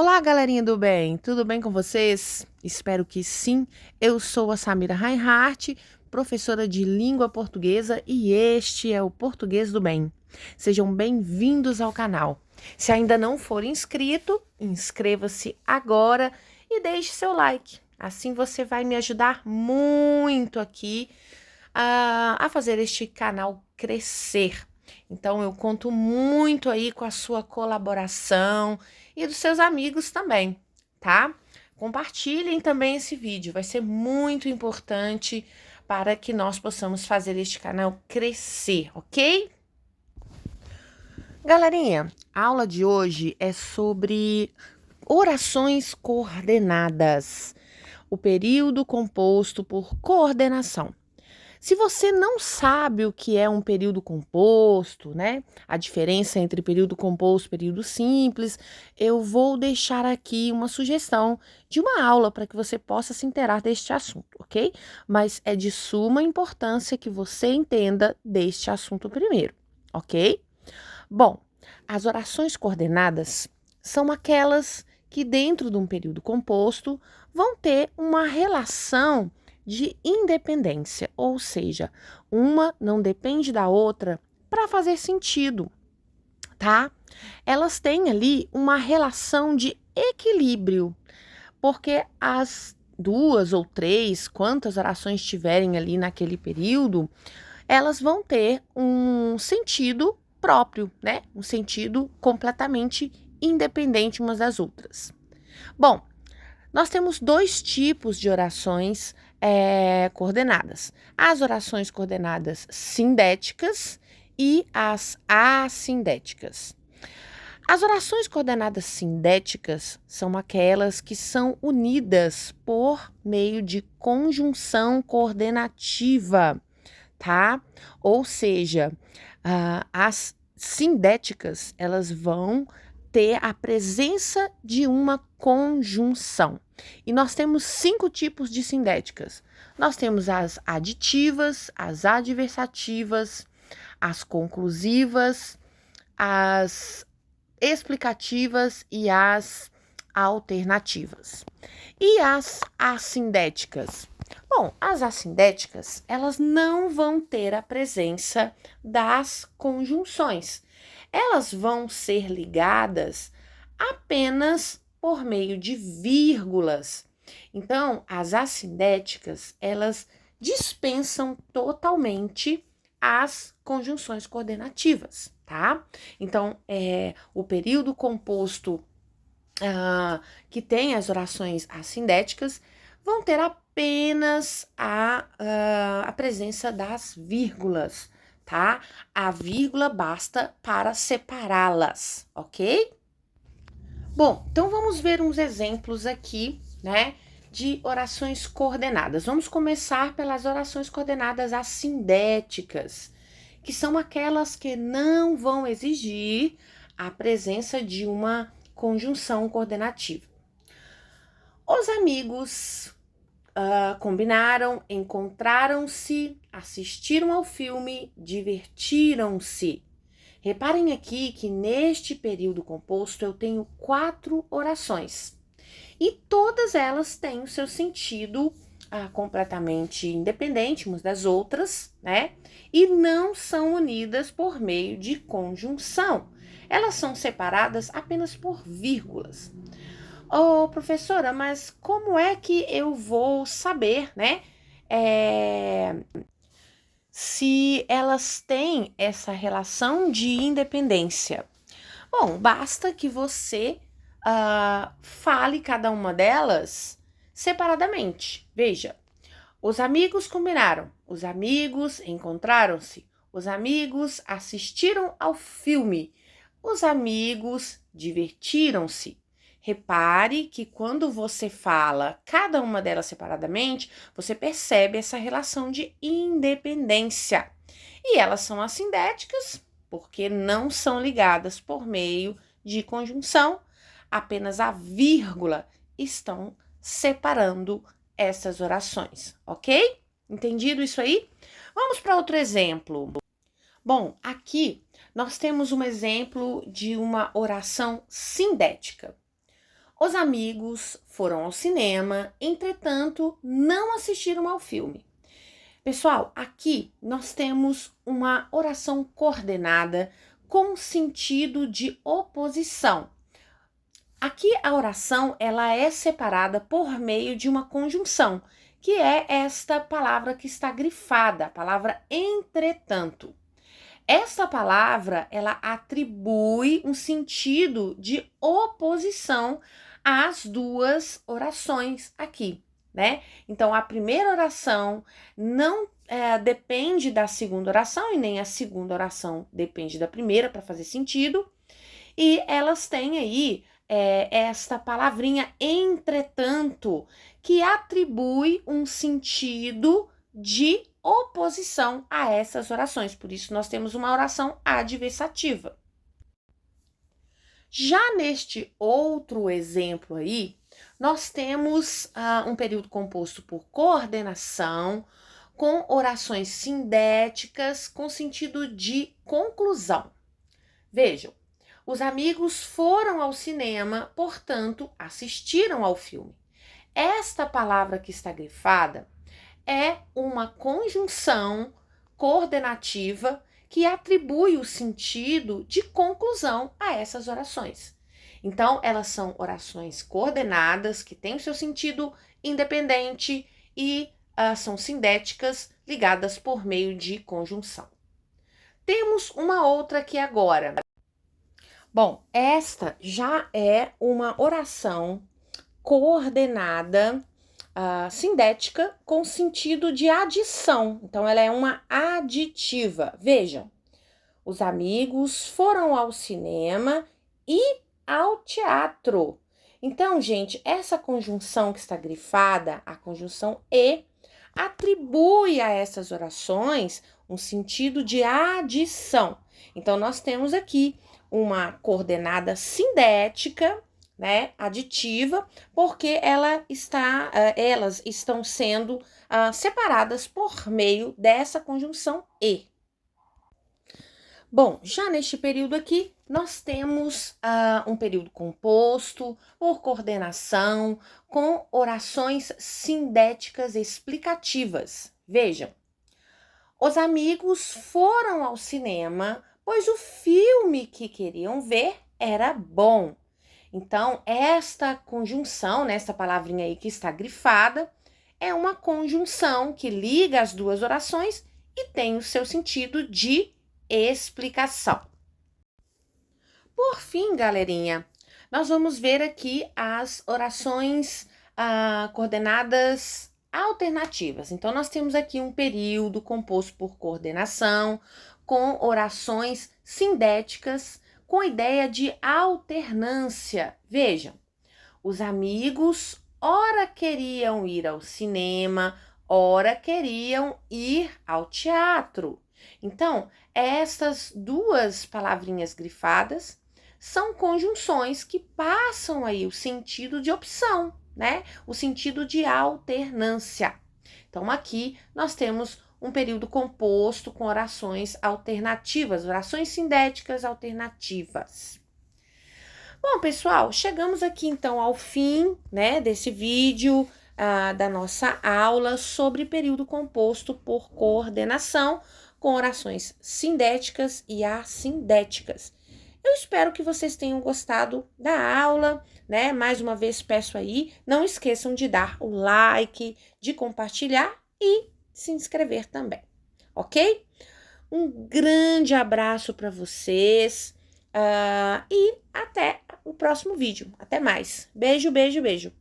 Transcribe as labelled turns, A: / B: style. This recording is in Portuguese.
A: Olá, galerinha do bem, tudo bem com vocês? Espero que sim. Eu sou a Samira Reinhardt, professora de língua portuguesa e este é o Português do Bem. Sejam bem-vindos ao canal. Se ainda não for inscrito, inscreva-se agora e deixe seu like. Assim você vai me ajudar muito aqui a fazer este canal crescer. Então, eu conto muito aí com a sua colaboração e dos seus amigos também, tá? Compartilhem também esse vídeo, vai ser muito importante para que nós possamos fazer este canal crescer, ok? Galerinha, a aula de hoje é sobre orações coordenadas, o período composto por coordenação. Se você não sabe o que é um período composto, né? A diferença entre período composto e período simples, eu vou deixar aqui uma sugestão de uma aula para que você possa se inteirar deste assunto, ok? Mas é de suma importância que você entenda deste assunto primeiro, ok? Bom, as orações coordenadas são aquelas que, dentro de um período composto, vão ter uma relação de independência, ou seja, uma não depende da outra para fazer sentido, tá? Elas têm ali uma relação de equilíbrio, porque as duas ou três, quantas orações tiverem ali naquele período, elas vão ter um sentido próprio, né? Um sentido completamente independente umas das outras. Bom, nós temos dois tipos de orações coordenadas. As orações coordenadas sindéticas e as assindéticas. As orações coordenadas sindéticas são aquelas que são unidas por meio de conjunção coordenativa, tá? Ou seja, as sindéticas, elas vão ter a presença de uma conjunção. E nós temos 5 tipos de sindéticas. Nós temos as aditivas, as adversativas, as conclusivas, as explicativas e as alternativas. E as assindéticas? Bom, as assindéticas, elas não vão ter a presença das conjunções. Elas vão ser ligadas apenas por meio de vírgulas. Então, as assindéticas, elas dispensam totalmente as conjunções coordenativas, tá? Então, o período composto que tem as orações assindéticas vão ter apenas a presença das vírgulas, tá? A vírgula basta para separá-las, ok? Bom, então vamos ver uns exemplos aqui, né, de orações coordenadas. Vamos começar pelas orações coordenadas assindéticas, que são aquelas que não vão exigir a presença de uma conjunção coordenativa. Os amigos combinaram, encontraram-se, assistiram ao filme, divertiram-se. Reparem aqui que neste período composto eu tenho 4 orações e todas elas têm o seu sentido completamente independente umas das outras, né? E não são unidas por meio de conjunção. Elas são separadas apenas por vírgulas. Ô, professora, mas como é que eu vou saber, né? Se elas têm essa relação de independência? Bom, basta que você fale cada uma delas separadamente. Veja, os amigos combinaram, os amigos encontraram-se, os amigos assistiram ao filme, os amigos divertiram-se. Repare que quando você fala cada uma delas separadamente, você percebe essa relação de independência. E elas são assindéticas porque não são ligadas por meio de conjunção, apenas a vírgula estão separando essas orações, ok? Entendido isso aí? Vamos para outro exemplo. Bom, aqui nós temos um exemplo de uma oração sindética. Os amigos foram ao cinema, entretanto, não assistiram ao filme. Pessoal, aqui nós temos uma oração coordenada com sentido de oposição. Aqui a oração ela é separada por meio de uma conjunção, que é esta palavra que está grifada, a palavra entretanto. Essa palavra ela atribui um sentido de oposição às duas orações aqui, né? Então a primeira oração não depende da segunda oração e nem a segunda oração depende da primeira para fazer sentido. E elas têm aí esta palavrinha entretanto, que atribui um sentido de oposição a essas orações. Por isso, nós temos uma oração adversativa. Já neste outro exemplo aí, nós temos um período composto por coordenação, com orações sindéticas, com sentido de conclusão. Vejam, os amigos foram ao cinema, portanto, assistiram ao filme. Esta palavra que está grifada é uma conjunção coordenativa que atribui o sentido de conclusão a essas orações. Então, elas são orações coordenadas, que têm o seu sentido independente e são sindéticas ligadas por meio de conjunção. Temos uma outra aqui agora. Bom, esta já é uma oração coordenada sindética com sentido de adição. Então, ela é uma aditiva. Vejam, os amigos foram ao cinema e ao teatro. Então, gente, essa conjunção que está grifada, a conjunção e, atribui a essas orações um sentido de adição. Então, nós temos aqui uma coordenada sindética, né, aditiva, porque elas estão sendo separadas por meio dessa conjunção e. Bom, já neste período aqui, nós temos um período composto por coordenação com orações sindéticas explicativas. Vejam, os amigos foram ao cinema, pois o filme que queriam ver era bom. Então, esta conjunção, né, essa palavrinha aí que está grifada, é uma conjunção que liga as duas orações e tem o seu sentido de explicação. Por fim, galerinha, nós vamos ver aqui as orações coordenadas alternativas. Então, nós temos aqui um período composto por coordenação, com orações sindéticas, com ideia de alternância. Vejam, os amigos ora queriam ir ao cinema, ora queriam ir ao teatro. Então, essas duas palavrinhas grifadas são conjunções que passam aí o sentido de opção, né? O sentido de alternância. Então, aqui nós temos um período composto com orações alternativas, orações sindéticas alternativas. Bom, pessoal, chegamos aqui então ao fim, né, desse vídeo da nossa aula sobre período composto por coordenação com orações sindéticas e assindéticas. Eu espero que vocês tenham gostado da aula, né? Mais uma vez peço aí, não esqueçam de dar o like, de compartilhar e se inscrever também, ok? Um grande abraço para vocês e até o próximo vídeo. Até mais. Beijo, beijo, beijo.